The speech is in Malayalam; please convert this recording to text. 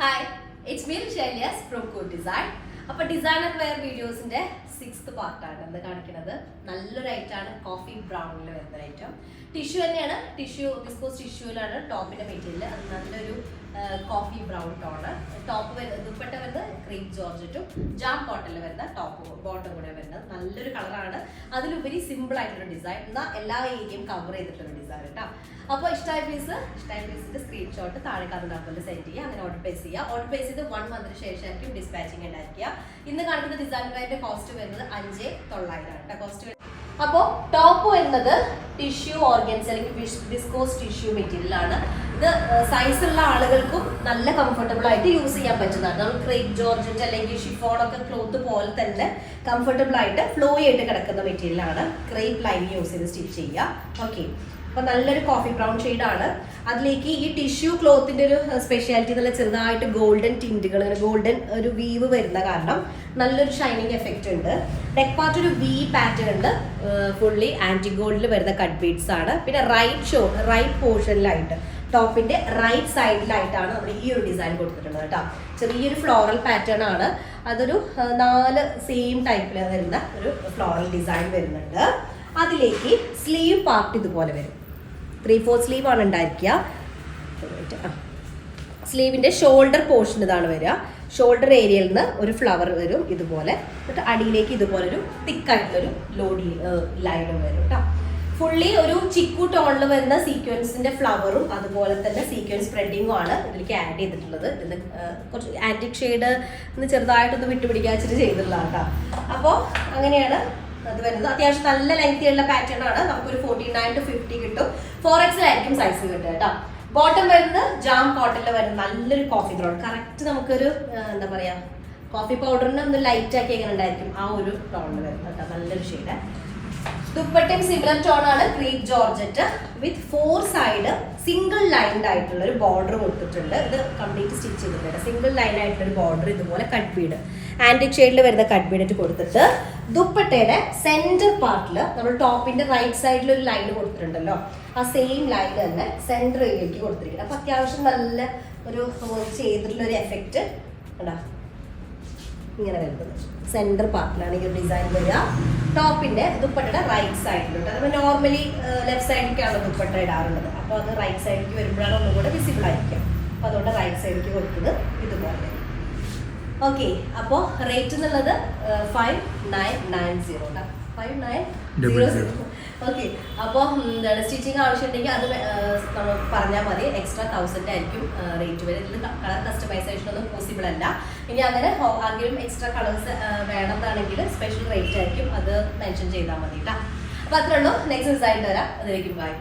Hi, it's me Shailyas from Cool Design. അപ്പോൾ ഡിസൈനർ വെയർ വീഡിയോസിന്റെ 6th പാർട്ടാണ് ഇന്ന് കാണിക്കുന്നത്. നല്ലൊരു ഐറ്റാണ് കോഫി ബ്രൗണിൽ വരുന്ന ഐറ്റം. ടിഷ്യൂ തന്നെയാണ്, വിസ്കോസ് ടിഷ്യൂലാണ് ടോപ്പിന്റെ മെറ്റീരിയൽ. അത് നല്ലൊരു coffee brown tone. Top dupatta വരുന്നത് ക്രീപ്പ് ജോർജറ്റും ജാം കോട്ടണിൽ വരുന്ന ടോപ്പ് ബോട്ടം കൂടെ വരുന്നത് നല്ലൊരു കളറാണ്. അതിലുപരി സിമ്പിൾ ആയിട്ടുള്ള ഡിസൈൻ, എന്നാൽ എല്ലാ ഏരിയയും കവർ ചെയ്തിട്ടുള്ള ഡിസൈൻ കേട്ടോ. അപ്പോൾ ഇഷ്ടമായ പീസിന്റെ സ്ക്രീൻഷോട്ട് താഴെ കാണുന്ന നമ്പറിൽ സെൻഡ് ചെയ്യുക. അങ്ങനെ ഓർഡർ പ്ലേസ് ചെയ്യുക. ഓർഡർ പ്ലേസ് ചെയ്ത് 1 മന്തിന് ശേഷമായിരിക്കും ഡിസ്പാച്ചിങ് ഉണ്ടായിരിക്കുക. ഇന്ന് കാണിക്കുന്ന ഡിസൈനറിന്റെ കോസ്റ്റ് വരുന്നത് 5,900 ആണ് കോസ്റ്റ്. അപ്പോൾ ടോപ്പ് വരുന്നത് ടിഷ്യൂ ഓർഗൻസ് അല്ലെങ്കിൽ വിസ്കോസ് ടിഷ്യൂ മെറ്റീരിയൽ ആണ്. ഇത് സൈസുള്ള ആളുകൾക്കും നല്ല കംഫർട്ടബിൾ ആയിട്ട് യൂസ് ചെയ്യാൻ പറ്റുന്നതാണ്. നമ്മൾ ക്രേപ്പ് ജോർജറ്റ് അല്ലെങ്കിൽ ഷിഫോണൊക്കെ ക്ലോത്ത് പോലെ തന്നെ കംഫർട്ടബിൾ ആയിട്ട് ഫ്ലോ ആയിട്ട് കിടക്കുന്ന മെറ്റീരിയൽ ആണ്. ക്രേപ്പ് ലൈൻ യൂസ് ചെയ്ത് സ്റ്റിച്ച് ചെയ്യുക. ഓക്കെ, അപ്പോൾ നല്ലൊരു കോഫി ബ്രൗൺ ഷെയ്ഡാണ്. അതിലേക്ക് ഈ ടിഷ്യൂ ക്ലോത്തിന്റെ ഒരു സ്പെഷ്യാലിറ്റി നല്ല ചെറുതായിട്ട് ഗോൾഡൻ ടിൻറ്റുകൾ, ഗോൾഡൻ ഒരു വീവ് വരുന്ന കാരണം നല്ലൊരു ഷൈനിങ് എഫക്റ്റ് ഉണ്ട്. നെക്ക് പാർട്ട് ഒരു വി പാറ്റേൺ ഉണ്ട്. ഫുള്ളി ആന്റി ഗോൾഡിൽ വരുന്ന കട്ട് ബീഡ്സ് ആണ്. പിന്നെ റൈറ്റ് പോർഷനിലായിട്ട് ടോപ്പിന്റെ റൈറ്റ് സൈഡിലായിട്ടാണ് നമ്മൾ ഈ ഒരു ഡിസൈൻ കൊടുത്തിട്ടുള്ളത് കേട്ടോ. ചെറിയൊരു ഫ്ലോറൽ പാറ്റേൺ ആണ്. അതൊരു 4 സെയിം ടൈപ്പിൽ വരുന്ന ഒരു ഫ്ലോറൽ ഡിസൈൻ വരുന്നുണ്ട്. അതിലേക്ക് സ്ലീവ് പാർട്ട് ഇതുപോലെ വരും. 3/4 സ്ലീവ് ആണ് ഉണ്ടായിരിക്കുക. സ്ലീവിന്റെ ഷോൾഡർ പോർഷൻ ഇതാണ് വരിക. ഷോൾഡർ ഏരിയയിൽ നിന്ന് ഒരു ഫ്ലവർ വരും ഇതുപോലെ. എന്നിട്ട് അടിയിലേക്ക് ഇതുപോലെ ഒരു തിക്കായിട്ടുള്ളൊരു ലൈനും വരും കേട്ടോ. ഫുള്ളി ഒരു ചിക്കു ടോണിൽ വരുന്ന സീക്വൻസിന്റെ ഫ്ലവറും അതുപോലെ തന്നെ സീക്വൻസ് സ്പ്രെഡിങ്ങും ആണ് ഇതിലേക്ക് ആഡ് ചെയ്തിട്ടുള്ളത്. ഇതിന് കുറച്ച് ആന്റിക് ഷെയ്ഡ് ചെറുതായിട്ടൊന്ന് വിട്ടുപിടിക്കാൻ വെച്ചിട്ട് ചെയ്തിട്ടുള്ളതാണ് കേട്ടോ. അപ്പോൾ അങ്ങനെയാണ് അത് വരുന്നത്. അത്യാവശ്യം നല്ല ലെങ്തി ഉള്ള പാറ്റേൺ ആണ്. നമുക്കൊരു 49 to 50 കിട്ടും. 4XL ആയിരിക്കും സൈസ് കിട്ടുക കേട്ടോ. ബോട്ടം വരുന്നത് ജാം കോട്ടണിൽ വരുന്ന നല്ലൊരു കോഫി ബ്രൗൺ. കറക്റ്റ് നമുക്കൊരു എന്താ പറയാ, കോഫി പൗഡറിന് ഒന്ന് ലൈറ്റ് ആക്കി എങ്ങനെ ഉണ്ടായിരിക്കും ആ ഒരു ടോണിൽ വരുന്നത് കേട്ടോ. നല്ലൊരു ഷെയ്ഡ്. ദുപ്പട്ടയും സിമിലർ ടോൺ ആണ്. ക്രീപ്പ് ജോർജറ്റ് വിത്ത് 4 സൈഡ് സിംഗിൾ ലൈൻഡ് ആയിട്ടുള്ള ഒരു ബോർഡർ കൊടുത്തിട്ടുണ്ട്. ഇത് കംപ്ലീറ്റ് സ്റ്റിച്ച് ചെയ്തിട്ടുണ്ട്. സിംഗിൾ ലൈൻ ആയിട്ടുള്ള ഒരു ബോർഡർ ഇതുപോലെ കട്ട് ബീഡ് ആന്റിക് ഷെയ്ഡിൽ വരുന്ന കട്ട് ബീഡ് കൊടുത്തിട്ട് ദുപ്പട്ടയുടെ സെന്റർ പാർട്ടിൽ നമ്മൾ ടോപ്പിന്റെ റൈറ്റ് സൈഡിൽ ഒരു ലൈൻ കൊടുത്തിട്ടുണ്ടല്ലോ, ആ സെയിം ലൈൻ തന്നെ സെന്റർ ഏരിയയിലേക്ക് കൊടുത്തിരിക്കുന്നത്. അപ്പൊ അത്യാവശ്യം നല്ല ഒരു വർക്ക് ചെയ്തിട്ടുള്ള ഒരു എഫക്റ്റ് ഉണ്ടാ ഇങ്ങനെ വരുന്നത്. സെന്റർ പാർട്ടിലാണ് ഈ ഒരു ഡിസൈൻ വരിക. ടോപ്പിന്റെ ദുപ്പട്ടയുടെ റൈറ്റ് സൈഡിലോട്ട്, അത് നോർമലി ലെഫ്റ്റ് സൈഡിലേക്കാണ് ദുപ്പട്ട ഇടാറുള്ളത്. അപ്പോൾ അത് റൈറ്റ് സൈഡിലേക്ക് വരുമ്പോഴാണ് ഒന്നും കൂടെ വിസിബിൾ ആയിരിക്കും. അപ്പോൾ അതുകൊണ്ട് റൈറ്റ് സൈഡിലേക്ക് കൊടുത്തത് ഇതുപോലെ. ഓക്കെ, അപ്പോൾ റേറ്റ് എന്നുള്ളത് 5,990 5,900. ഓക്കെ, അപ്പോൾ എന്താണ് സ്റ്റിച്ചിങ് ആവശ്യമുണ്ടെങ്കിൽ അത് നമ്മൾ പറഞ്ഞാൽ മതി. എക്സ്ട്രാ 1,000 ആയിരിക്കും റേറ്റ് വരും. ഇതിൽ കളർ കസ്റ്റമൈസേഷൻ ഒന്നും പോസിബിൾ അല്ല. ഇനി അങ്ങനെ ആരെങ്കിലും എക്സ്ട്രാ കളേഴ്സ് വേണമെന്നാണെങ്കിൽ സ്പെഷ്യൽ റേറ്റ് ആയിരിക്കും, അത് മെൻഷൻ ചെയ്താൽ മതി കേട്ടോ. അപ്പോൾ അത്രേ ഉള്ളൂ. നെക്സ്റ്റ് ഡിസൈൻ തരാം. അതിലേക്ക് ബൈ.